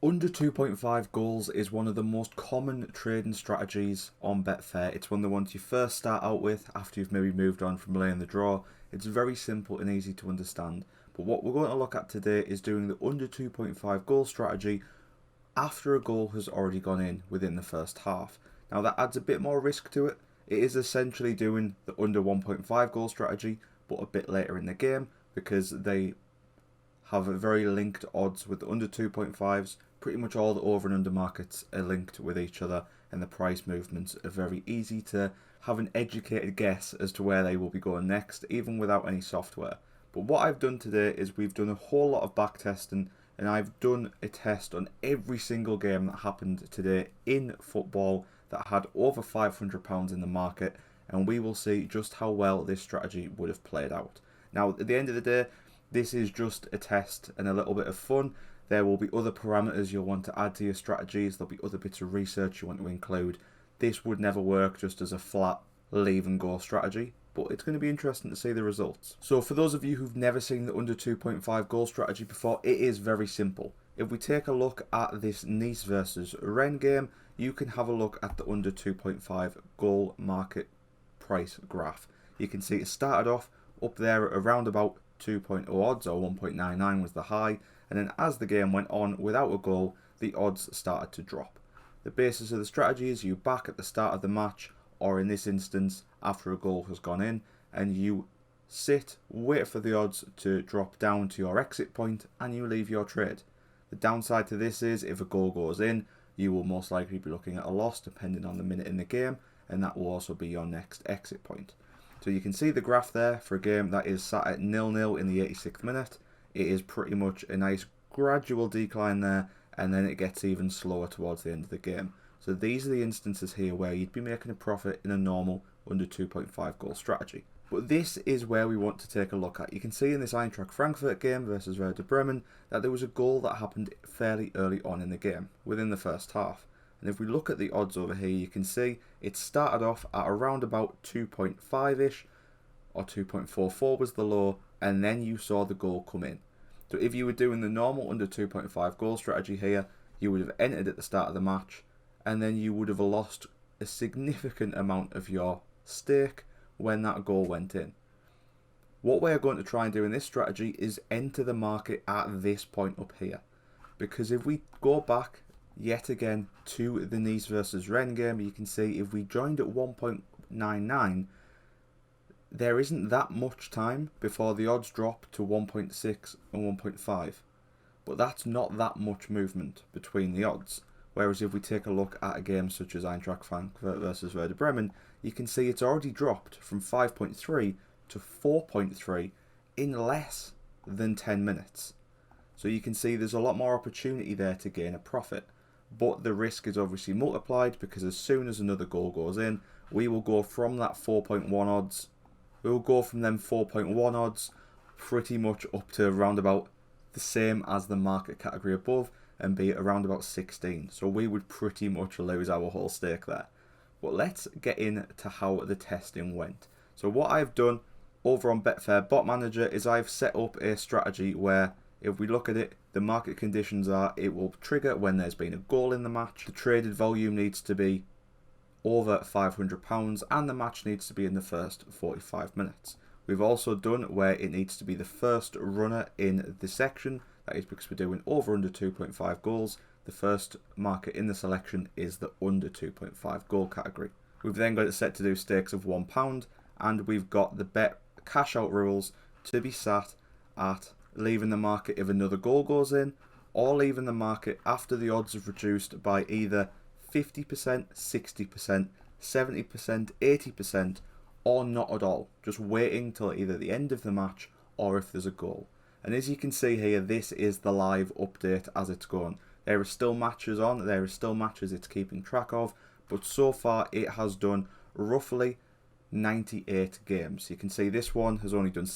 Under 2.5 goals is one of the most common trading strategies on Betfair. It's one of the ones you first start out with after you've maybe moved on from laying the draw. It's very simple and easy to understand. But what we're going to look at today is doing the under 2.5 goal strategy after a goal has already gone in within the first half. Now that adds a bit more risk to it. It is essentially doing the under 1.5 goal strategy, but a bit later in the game because they have a very linked odds with the under 2.5s. Pretty much all the over and under markets are linked with each other, and the price movements are very easy to have an educated guess as to where they will be going next, even without any software. But what I've done today is we've done a whole lot of back testing, and I've done a test on every single game that happened today in football that had over £500 in the market, and we will see just how well this strategy would have played out. Now, at the end of the day, this is just a test and a little bit of fun. There will be other parameters you'll want to add to your strategies. There'll be other bits of research you want to include. This would never work just as a flat leave and go strategy, but it's going to be interesting to see the results. So for those of you who've never seen the under 2.5 goal strategy before, it is very simple. If we take a look at this Nice versus Rennes game, you can have a look at the under 2.5 goal market price graph. You can see it started off up there at around about 2.0 odds, or 1.99 was the high, and then as the game went on without a goal, the odds started to drop. The basis of the strategy is you back at the start of the match, or in this instance after a goal has gone in, and you sit, wait for the odds to drop down to your exit point, and you leave your trade. The downside to this is if a goal goes in, you will most likely be looking at a loss depending on the minute in the game, and that will also be your next exit point. So you can see the graph there for a game that is sat at 0-0 in the 86th minute. It is pretty much a nice gradual decline there, and then it gets even slower towards the end of the game. So these are the instances here where you'd be making a profit in a normal under 2.5 goal strategy. But this is where we want to take a look at. You can see in this Eintracht Frankfurt game versus Werder Bremen that there was a goal that happened fairly early on in the game, within the first half. And if we look at the odds over here, you can see it started off at around about 2.5-ish, or 2.44 was the low, and then you saw the goal come in. So if you were doing the normal under 2.5 goal strategy here, you would have entered at the start of the match, and then you would have lost a significant amount of your stake when that goal went in. What we're going to try and do in this strategy is enter the market at this point up here. Because if we go back yet again to the Nice versus Rennes game, you can see if we joined at 1.99, there isn't that much time before the odds drop to 1.6 and 1.5. But that's not that much movement between the odds. Whereas if we take a look at a game such as Eintracht Frankfurt versus Werder Bremen, you can see it's already dropped from 5.3 to 4.3 in less than 10 minutes. So you can see there's a lot more opportunity there to gain a profit. But the risk is obviously multiplied because as soon as another goal goes in, we will go from that 4.1 odds. We will go from them 4.1 odds pretty much up to around about the same as the market category above and be around about 16. So we would pretty much lose our whole stake there. But let's get into how the testing went. So what I've done over on Betfair Bot Manager is I've set up a strategy where if we look at it, the market conditions are it will trigger when there's been a goal in the match. The traded volume needs to be over £500 and the match needs to be in the first 45 minutes. We've also done where it needs to be the first runner in the section. That is because we're doing over under 2.5 goals. The first market in the selection is the under 2.5 goal category. We've then got it set to do stakes of £1 and we've got the bet cash out rules to be sat at leaving the market if another goal goes in, or leaving the market after the odds have reduced by either 50%, 60%, 70%, 80%, or not at all. Just waiting till either the end of the match or if there's a goal. And as you can see here, this is the live update as it's going. There are still matches on, there are still matches it's keeping track of, but so far it has done roughly 98 games. You can see this one has only done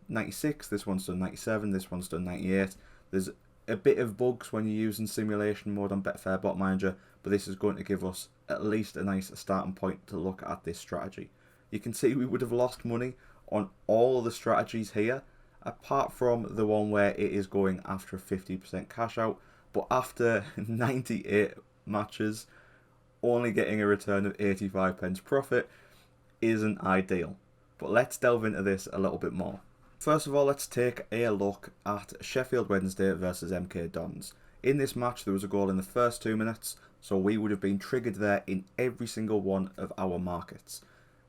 96, this one's done 97, this one's done 98. There's a bit of bugs when you're using simulation mode on Betfair Bot Manager, but this is going to give us at least a nice starting point to look at this strategy. You can see we would have lost money on all the strategies here, apart from the one where it is going after a 50% cash out. But after 98 matches, only getting a return of 85 pence profit isn't ideal. But let's delve into this a little bit more. First of all, let's take a look at Sheffield Wednesday versus MK Dons. In this match, there was a goal in the first 2 minutes, so we would have been triggered there in every single one of our markets.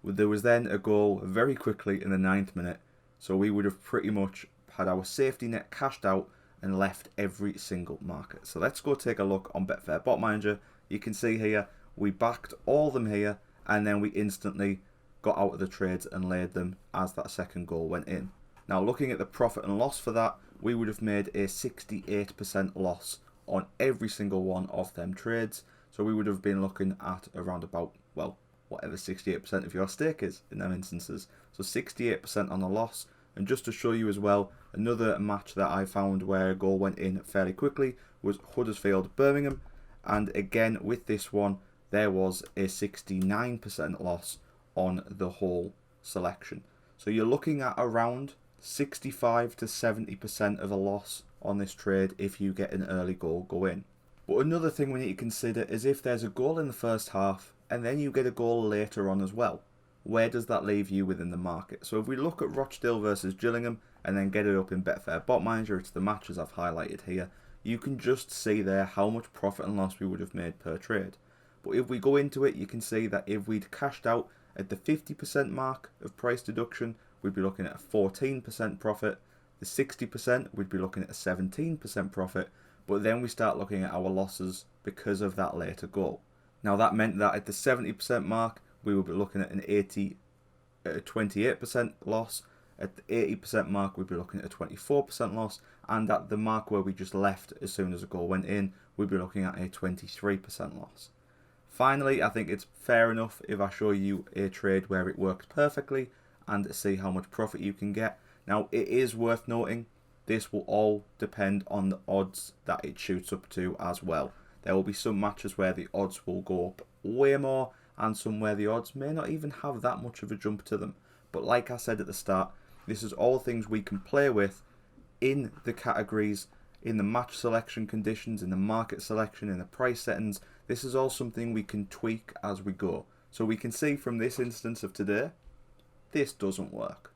There was then a goal very quickly in the 9th minute, so we would have pretty much had our safety net cashed out and left every single market. So let's go take a look on Betfair Bot Manager. You can see here, we backed all of them here, and then we instantly got out of the trades and laid them as that second goal went in. Now, looking at the profit and loss for that, we would have made a 68% loss on every single one of them trades. So we would have been looking at around about, well, whatever 68% of your stake is in them instances. So 68% on the loss. And just to show you as well, another match that I found where a goal went in fairly quickly was Huddersfield Birmingham. And again, with this one, there was a 69% loss on the whole selection. So you're looking at around 65 to 70% of a loss on this trade if you get an early goal go in. But another thing we need to consider is if there's a goal in the first half and then you get a goal later on as well, where does that leave you within the market? So if we look at Rochdale versus Gillingham and then get it up in Betfair Bot Manager, it's the matches I've highlighted here, you can just see there how much profit and loss we would have made per trade. But if we go into it, you can see that if we'd cashed out at the 50% mark of price deduction, we'd be looking at a 14% profit. The 60%, we'd be looking at a 17% profit. But then we start looking at our losses because of that later goal. Now that meant that at the 70% mark, we would be looking at a 28% loss. At the 80% mark, we'd be looking at a 24% loss. And at the mark where we just left as soon as a goal went in, we'd be looking at a 23% loss. Finally, I think it's fair enough if I show you a trade where it works perfectly and see how much profit you can get. Now, it is worth noting, this will all depend on the odds that it shoots up to as well. There will be some matches where the odds will go up way more and some where the odds may not even have that much of a jump to them. But like I said at the start, this is all things we can play with in the categories, in the match selection conditions, in the market selection, in the price settings. This is all something we can tweak as we go. So we can see from this instance of today, this doesn't work.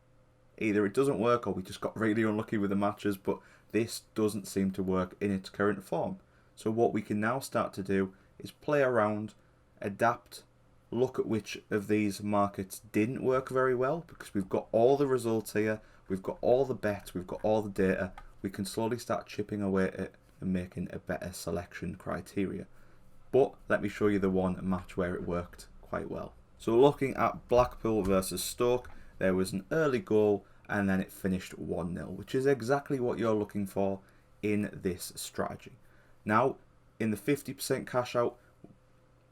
Either it doesn't work or we just got really unlucky with the matches, but this doesn't seem to work in its current form. So what we can now start to do is play around, adapt, look at which of these markets didn't work very well, because we've got all the results here, we've got all the bets, we've got all the data. We can slowly start chipping away at it and making a better selection criteria. But let me show you the one match where it worked quite well. So looking at Blackpool versus Stoke, there was an early goal and then it finished 1-0, which is exactly what you're looking for in this strategy. Now, in the 50% cash out,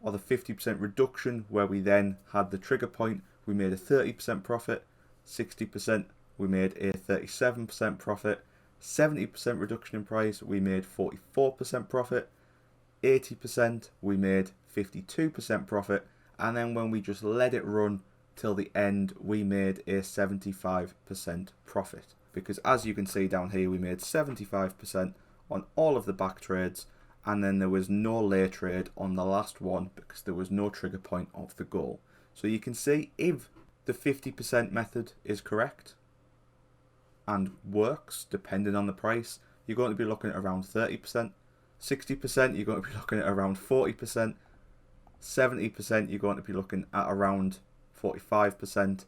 or the 50% reduction, where we then had the trigger point, we made a 30% profit, 60% we made a 37% profit, 70% reduction in price, we made 44% profit, 80% we made 52% profit, and then when we just let it run till the end, we made a 75% profit. Because as you can see down here, we made 75% on all of the back trades, and then there was no lay trade on the last one because there was no trigger point of the goal. So you can see if the 50% method is correct and works depending on the price, you're going to be looking at around 30%. 60% you're going to be looking at around 40%. 70% you're going to be looking at around 45%.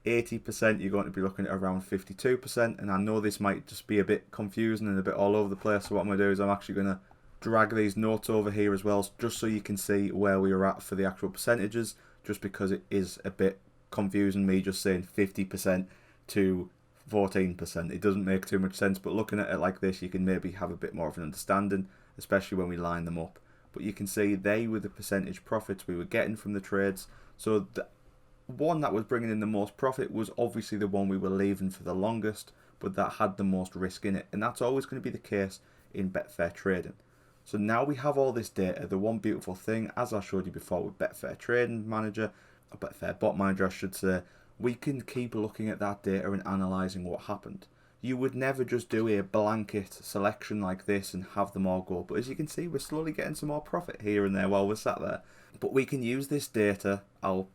80% you're going to be looking at around 52%. And I know this might just be a bit confusing and a bit all over the place, so what I'm going to do is I'm actually going to drag these notes over here as well, just so you can see where we are at for the actual percentages, just because it is a bit confusing me just saying 50% to 14%. It doesn't make too much sense, but looking at it like this, you can maybe have a bit more of an understanding, especially when we line them up. But you can see they were the percentage profits we were getting from the trades. So the one that was bringing in the most profit was obviously the one we were leaving for the longest, but that had the most risk in it. And that's always going to be the case in Betfair trading. So now we have all this data. The one beautiful thing, as I showed you before with Betfair Trading Manager, or Betfair Bot Manager I should say, we can keep looking at that data and analysing what happened. You would never just do a blanket selection like this and have them all go. But as you can see, we're slowly getting some more profit here and there while we're sat there. But we can use this data. I'll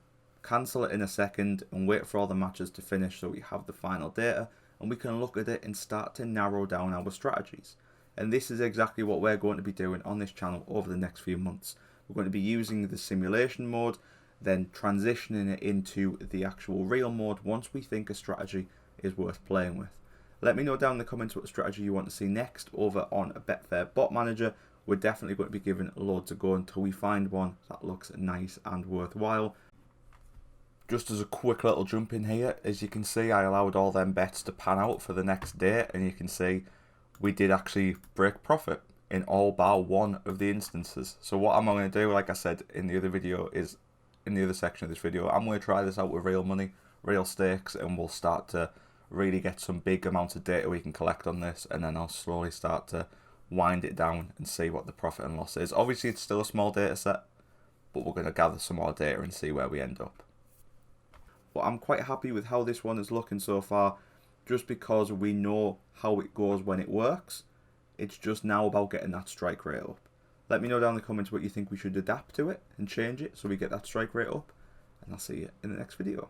cancel it in a second and wait for all the matches to finish so we have the final data. And we can look at it and start to narrow down our strategies. And this is exactly what we're going to be doing on this channel over the next few months. We're going to be using the simulation mode, then transitioning it into the actual real mode once we think a strategy is worth playing with. Let me know down in the comments what strategy you want to see next over on a Betfair bot manager. We're definitely going to be giving loads a go until we find one that looks nice and worthwhile. Just as a quick little jump in here, as you can see, I allowed all them bets to pan out for the next day, and you can see we did actually break profit in all bar one of the instances. So what I'm going to do, like I said in the other video, is in the other section of this video, I'm going to try this out with real money, real stakes, and we'll start to really get some big amounts of data we can collect on this, and then I'll slowly start to wind it down and see what the profit and loss is. Obviously it's still a small data set, but we're going to gather some more data and see where we end up. But I'm quite happy with how this one is looking so far, just because we know how it goes when it works. It's just now about getting that strike rate up. Let me know down in the comments what you think we should adapt to it and change it so we get that strike rate up, and I'll see you in the next video.